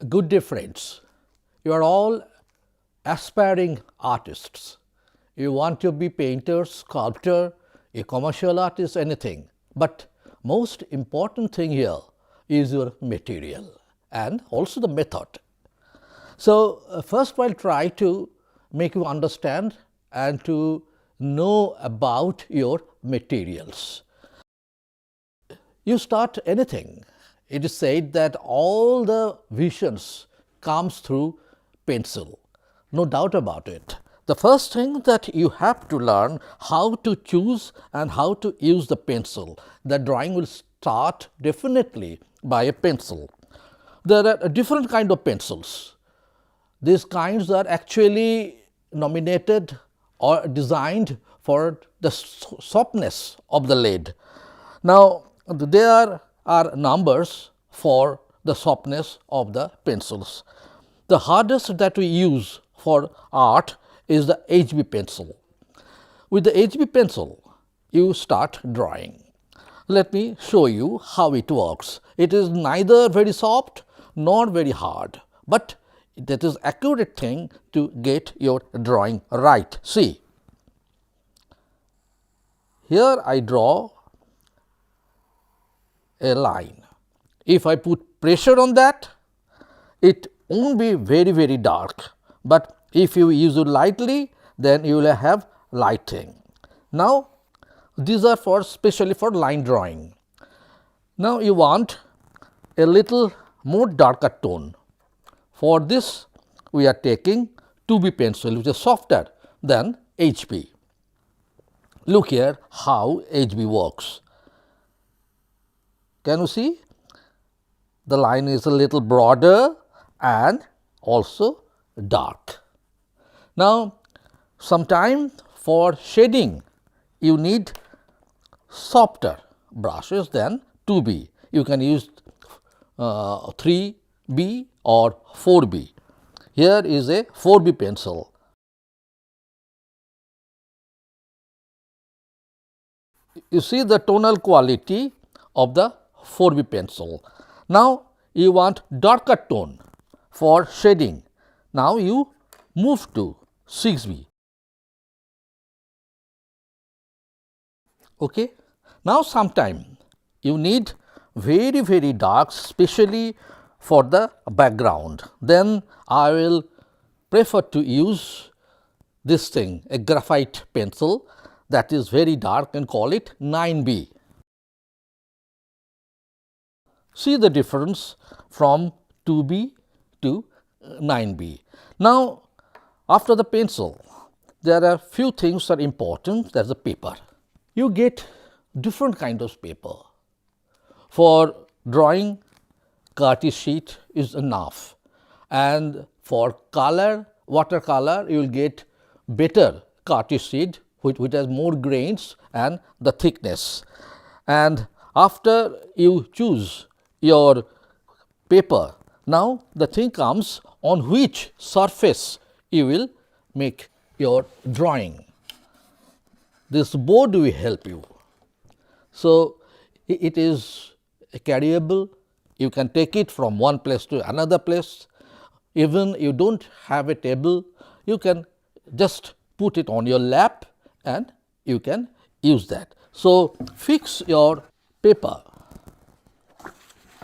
Good day, friends. You are all aspiring artists. You want to be painter, sculptor, a commercial artist, anything. But most important thing here is your material and also the method. So, first I'll try to make you understand and to know about your materials. You start anything. It is said that all the visions comes through pencil. No doubt about it. The first thing that you have to learn how to choose and how to use the pencil. The drawing will start definitely by a pencil. There are different kind of pencils. These kinds are actually nominated or designed for the softness of the lead. Now, there are numbers for the softness of the pencils. The hardest that we use for art is the HB pencil. With the HB pencil, you start drawing. Let me show you how it works. It is neither very soft nor very hard, but that is accurate thing to get your drawing right. See, here I draw a line. If I put pressure on that, it won't be very dark, but if you use it lightly, then you will have lighting. Now, these are for specially for line drawing. Now, you want a little more darker tone. For this, we are taking 2B pencil, which is softer than HB. Look here how HB works. Can you see? The line is a little broader and also dark. Now, sometime for shading, you need softer brushes than 2B. You can use 3B or 4B. Here is a 4B pencil. You see the tonal quality of the 4B pencil. Now, you want darker tone for shading. Now, you move to 6B. Okay. Now, sometime you need very dark, especially for the background. Then I will prefer to use this thing, a graphite pencil that is very dark, and call it 9B. See the difference from 2B to 9B. Now, after the pencil, there are few things that are important. That is the paper. You get different kind of paper. For drawing, Cartridge sheet is enough, and for color, watercolor, you will get better Cartridge sheet which has more grains and the thickness. And after you choose your paper, now the thing comes on which surface you will make your drawing. This board will help you. So, it is carryable. You can take it from one place to another place. Even you do not have a table, you can just put it on your lap and you can use that. So, fix your paper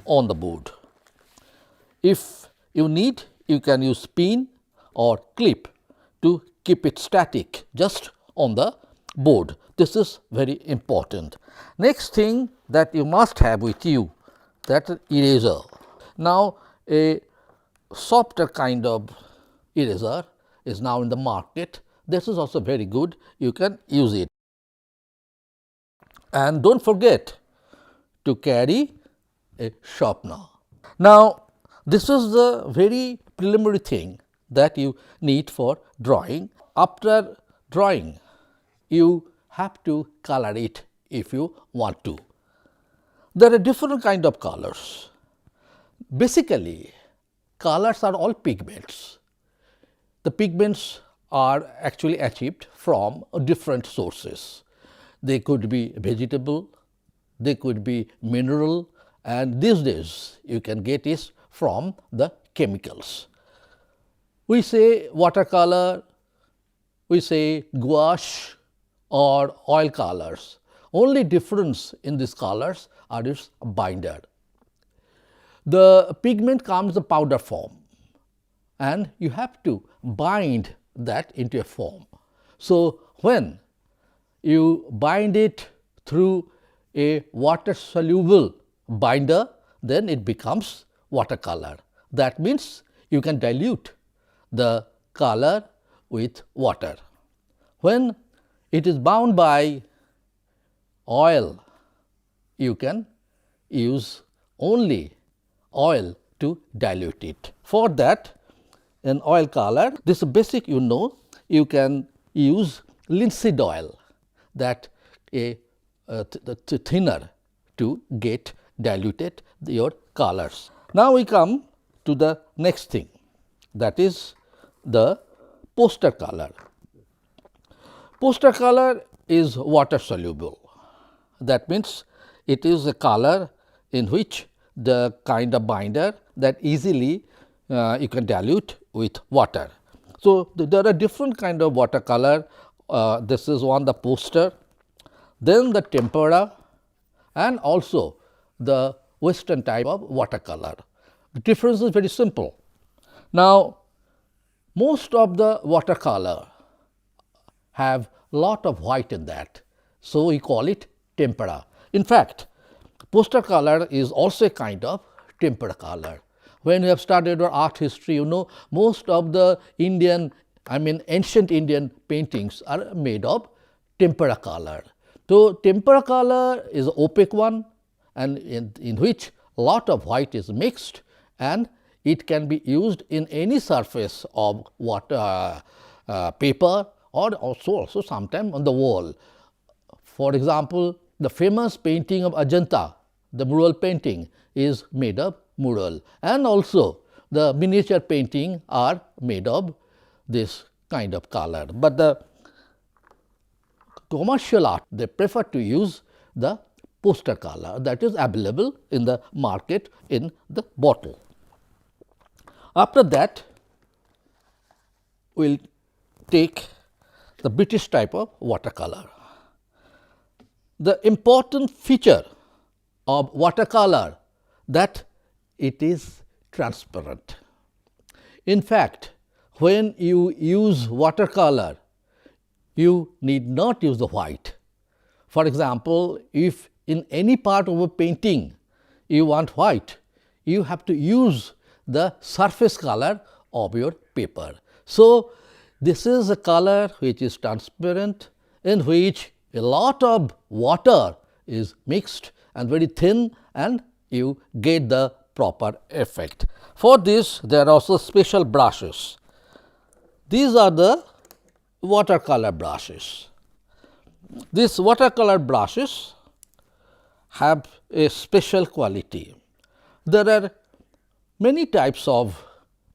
on the board. If you need, you can use pin or clip to keep it static just on the board. This is very important. Next thing that you must have with you, that is eraser. Now, a softer kind of eraser is now in the market. This is also very good. You can use it. And don't forget to carry a sharpener. Now, this is the very preliminary thing that you need for drawing. After drawing, you have to color it if you want to. There are different kind of colors. Basically, colors are all pigments. The pigments are actually achieved from different sources. They could be vegetable, they could be mineral, and these days you can get it from the chemicals. We say watercolor, we say gouache or oil colors. Only difference in these colors are its binder. The pigment comes in the powder form and you have to bind that into a form. So, when you bind it through a water soluble binder, then it becomes watercolor. That means you can dilute the color with water. When it is bound by oil, you can use only oil to dilute it. For that, in oil color, this is basic, you can use linseed oil, that a thinner to get diluted your colors. Now we come to the next thing, that is the poster color. Poster color is water soluble. That means it is a color in which the kind of binder that easily you can dilute with water. So, there are different kind of watercolor. This is one, the poster, then the tempera, and also the western type of watercolor. The difference is very simple. Now, most of the watercolor have lot of white in that, so we call it tempera. In fact, poster color is also a kind of tempera color. When you have studied your art history, most of the ancient Indian paintings are made of tempera color. So, tempera color is an opaque one, and in which lot of white is mixed, and it can be used in any surface of water, paper, or also sometime on the wall. For example, the famous painting of Ajanta, the mural painting, is made of mural, and also the miniature painting are made of this kind of color. But the commercial art, they prefer to use the poster color that is available in the market in the bottle. After that, we will take the British type of watercolor. The important feature of watercolor that it is transparent. In fact, when you use watercolor, you need not use the white. For example, if in any part of a painting you want white, you have to use the surface color of your paper. So, this is a color which is transparent, in which a lot of water is mixed and very thin, and you get the proper effect. For this, there are also special brushes. These are the watercolor brushes. These watercolor brushes have a special quality. There are many types of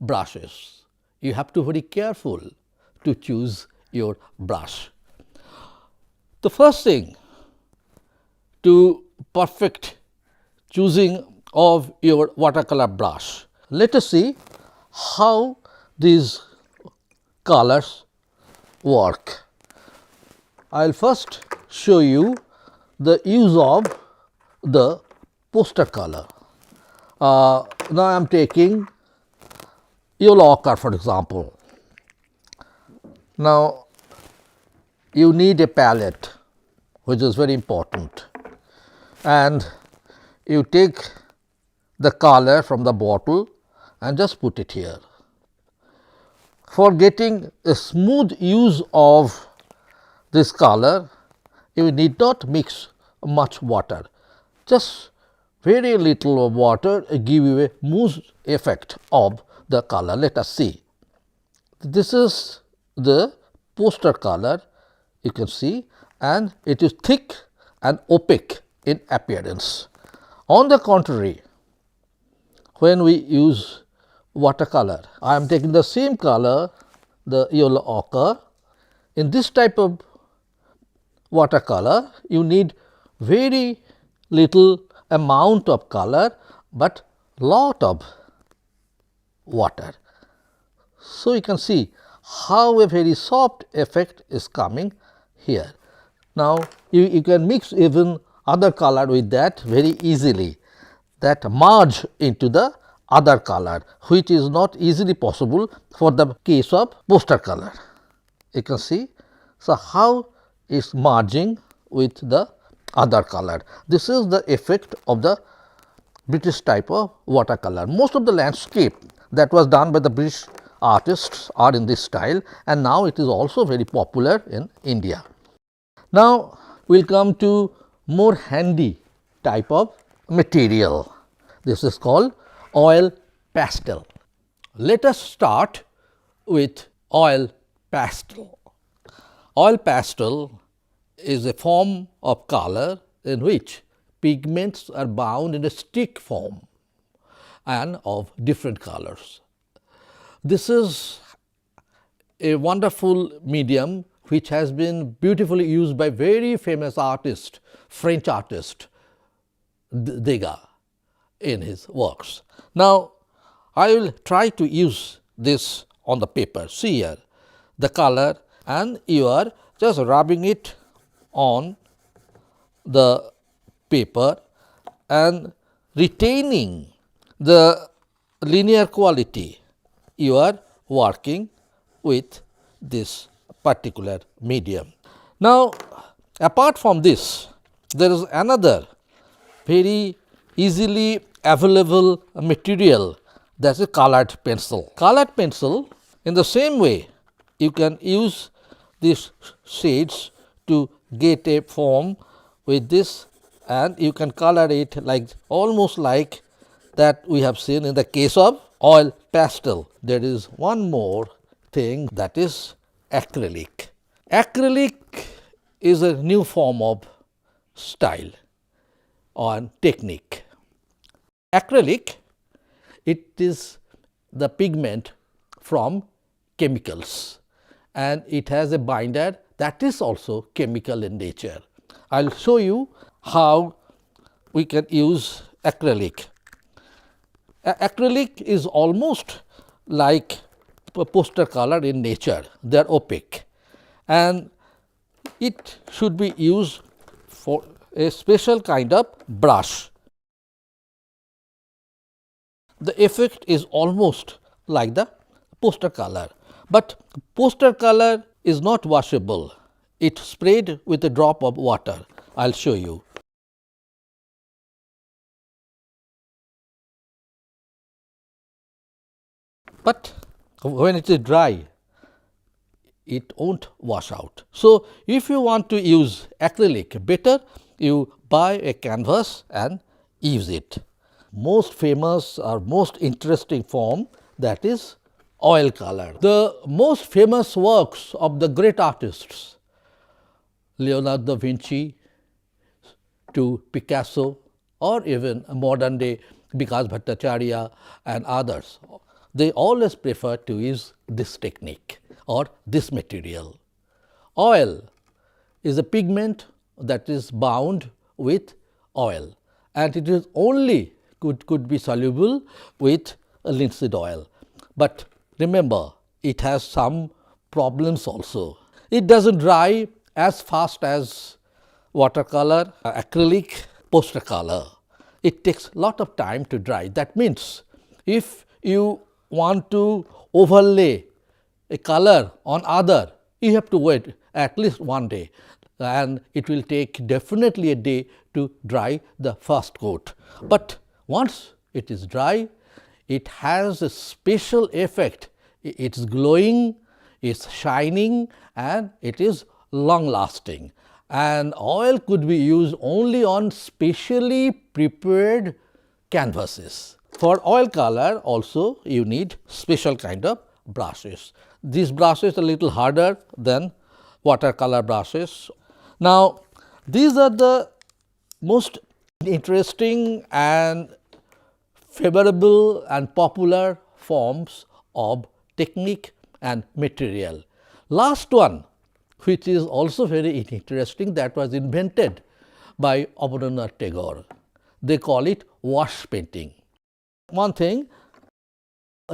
brushes. You have to be very careful to choose your brush. The first thing to perfect choosing of your watercolor brush, let us see how these colors work. I will first show you the use of the poster color. Now, I am taking yellow ochre, for example. Now, you need a palette, which is very important, and you take the color from the bottle and just put it here. For getting a smooth use of this color, you need not mix much water, just very little of water give you a smooth effect of the color. Let us see. This is the poster color, you can see, and it is thick and opaque in appearance. On the contrary, when we use watercolor, I am taking the same color, the yellow ochre. In this type of watercolor, you need very little amount of color, but lot of water. So, you can see how a very soft effect is coming here. Now, you can mix even other color with that very easily, that merge into the other color, which is not easily possible for the case of poster color. You can see. So, how is merging with the other color. This is the effect of the British type of watercolor. Most of the landscape that was done by the British artists are in this style, and now it is also very popular in India. Now, we will come to more handy type of material. This is called oil pastel. Let us start with oil pastel. Oil pastel is a form of color in which pigments are bound in a stick form and of different colors. This is a wonderful medium which has been beautifully used by very famous artist, French artist Degas in his works. Now, I will try to use this on the paper. See here the color, and you are just rubbing it on the paper and retaining the linear quality. You are working with this particular medium. Now, apart from this, there is another very easily available material, that is colored pencil. Colored pencil, in the same way, you can use these shades to get a form with this, and you can color it like almost like that we have seen in the case of oil pastel. There is one more thing, that is acrylic. Acrylic is a new form of style or technique. Acrylic, it is the pigment from chemicals, and it has a binder that is also chemical in nature. I will show you how we can use acrylic. Acrylic is almost like poster color in nature, they are opaque, and it should be used for a special kind of brush. The effect is almost like the poster color, but poster color is not washable. It sprayed with a drop of water. I will show you. But when it is dry, it won't wash out. So, if you want to use acrylic, better you buy a canvas and use it. Most famous or most interesting form, that is oil color. The most famous works of the great artists, Leonardo da Vinci to Picasso, or even modern day Vikas Bhattacharya and others, they always prefer to use this technique or this material. Oil is a pigment that is bound with oil, and it is only could be soluble with linseed oil. But remember, it has some problems also. It does not dry as fast as watercolor, acrylic, poster color. It takes lot of time to dry. That means, if you want to overlay a color on other, you have to wait at least one day, and it will take definitely a day to dry the first coat. But once it is dry, it has a special effect. It is glowing, it is shining, and it is long lasting. And oil could be used only on specially prepared canvases. For oil color also you need special kind of brushes. These brushes are a little harder than watercolor brushes. Now, these are the most interesting and favorable and popular forms of technique and material. Last one, which is also very interesting, that was invented by Abanindranath Tagore. They call it wash painting. One thing,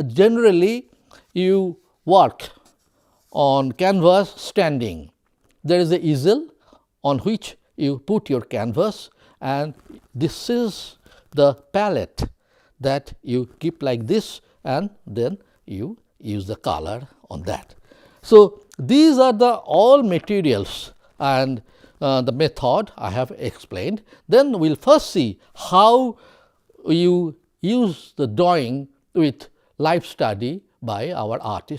Generally, you work on canvas standing. There is a easel on which you put your canvas, and this is the palette that you keep like this, and then you use the color on that. So, these are the all materials and the method I have explained. Then we will first see how you use the drawing with life study by our artist.